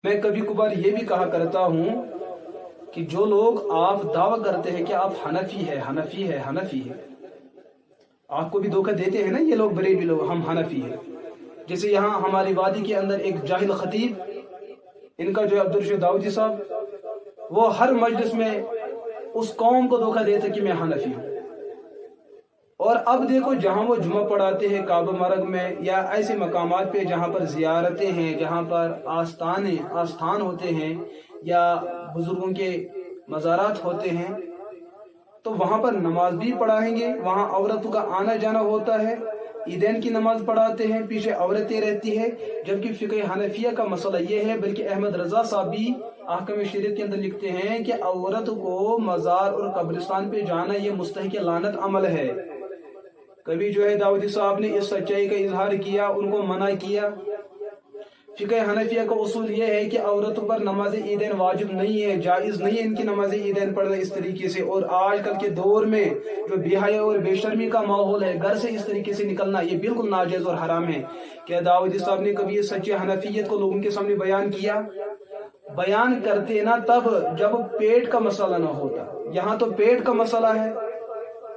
میں کبھی کبھار یہ بھی کہا کرتا ہوں کہ جو لوگ آپ دعویٰ کرتے ہیں کہ آپ حنفی ہے، آپ کو بھی دھوکہ دیتے ہیں نا یہ لوگ، بریلوی لوگ، ہم حنفی ہیں۔ جیسے یہاں ہماری وادی کے اندر ایک جاہل خطیب، ان کا جو ہے عبدالرشید داؤدی صاحب، وہ ہر مجلس میں اس قوم کو دھوکہ دیتے کہ میں حنفی ہوں۔ اور اب دیکھو جہاں وہ جمعہ پڑھاتے ہیں کعبہ مرگ میں یا ایسے مقامات پہ جہاں پر زیارتیں ہیں، جہاں پر آستان ہوتے ہیں یا بزرگوں کے مزارات ہوتے ہیں، تو وہاں پر نماز بھی پڑھائیں گے، وہاں عورتوں کا آنا جانا ہوتا ہے، عیدین کی نماز پڑھاتے ہیں، پیچھے عورتیں رہتی ہے۔ جبکہ فقہ حنفیہ کا مسئلہ یہ ہے، بلکہ احمد رضا صاحب بھی احکام شریعت کے اندر لکھتے ہیں کہ عورت کو مزار اور قبرستان پہ جانا یہ مستحق لعنت عمل ہے۔ کبھی جو ہے داؤدی صاحب نے اس سچائی کا اظہار کیا، ان کو منع کیا۔ فقہ حنفیہ کا اصول یہ ہے کہ عورتوں پر نماز عیدین واجب نہیں ہے، جائز نہیں ہے ان کی نماز عیدین پڑھنا اس طریقے سے۔ اور آج کل کے دور میں جو بے حیا اور بے شرمی کا ماحول ہے، گھر سے اس طریقے سے نکلنا یہ بالکل ناجائز اور حرام ہے۔ کیا داؤدی صاحب نے کبھی اس سچے حنفیت کو لوگوں کے سامنے بیان کیا؟ بیان کرتے نا تب جب پیٹ کا مسئلہ نہ ہوتا۔ یہاں تو پیٹ کا مسئلہ ہے،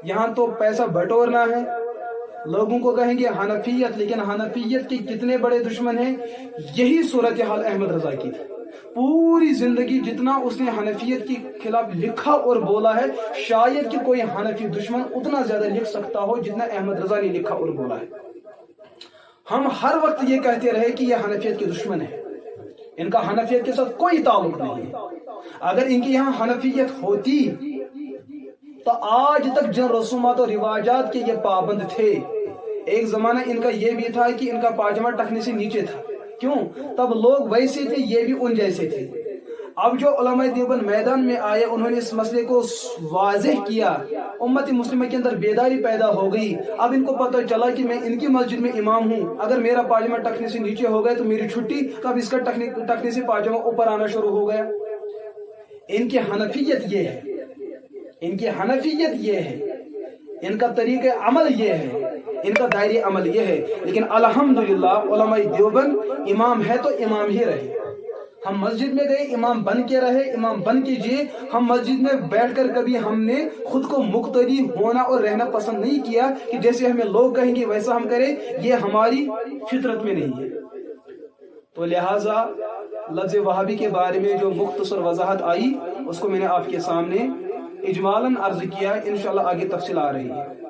یہاں تو پیسہ بٹورنا ہے۔ لوگوں کو کہیں گے حنفیت، لیکن حنفیت کے کتنے بڑے دشمن ہیں۔ یہی صورتحال احمد رضا کی تھی۔ پوری زندگی جتنا اس نے حنفیت کے خلاف لکھا اور بولا ہے، شاید کہ کوئی حنفی دشمن اتنا زیادہ لکھ سکتا ہو جتنا احمد رضا نے لکھا اور بولا ہے۔ ہم ہر وقت یہ کہتے رہے کہ یہ حنفیت کے دشمن ہیں، ان کا حنفیت کے ساتھ کوئی تعلق نہیں ہے۔ اگر ان کی یہاں حنفیت ہوتی تو آج تک جن رسومات اور رواجات کے یہ پابند تھے۔ ایک زمانہ ان کا یہ بھی تھا کہ ان کا پاجامہ ٹخنے سے نیچے تھا، کیوں؟ تب لوگ ویسے تھے، یہ بھی ان جیسے تھے۔ اب جو علماء دیوبند میدان میں آئے، انہوں نے اس مسئلے کو واضح کیا، امت مسلمہ کے اندر بیداری پیدا ہو گئی۔ اب ان کو پتہ چلا کہ میں ان کی مسجد میں امام ہوں، اگر میرا پاجامہ ٹخنے سے نیچے ہو گیا تو میری چھٹی، کب اس کا ٹخنے سے پاجامہ اوپر آنا شروع ہو گیا۔ ان کی حنفیت یہ ہے، ان کی حنفیت یہ ہے، ان کا طریقہ عمل یہ ہے، ان کا دائرہ عمل یہ ہے۔ لیکن الحمدللہ علماء دیوبند امام ہے تو امام ہی رہے۔ ہم مسجد میں گئے، امام بن کے رہے، امام بن کے جیے۔ ہم مسجد میں بیٹھ کر کبھی ہم نے خود کو مقتدی ہونا اور رہنا پسند نہیں کیا کہ جیسے ہمیں لوگ کہیں گے ویسا ہم کریں، یہ ہماری فطرت میں نہیں ہے۔ تو لہٰذا لفظ وہابی کے بارے میں جو مختصر وضاحت آئی، اس کو میں نے آپ کے سامنے اجمالاً عرض کیا، انشاءاللہ آگے تفصیل آ رہی ہے۔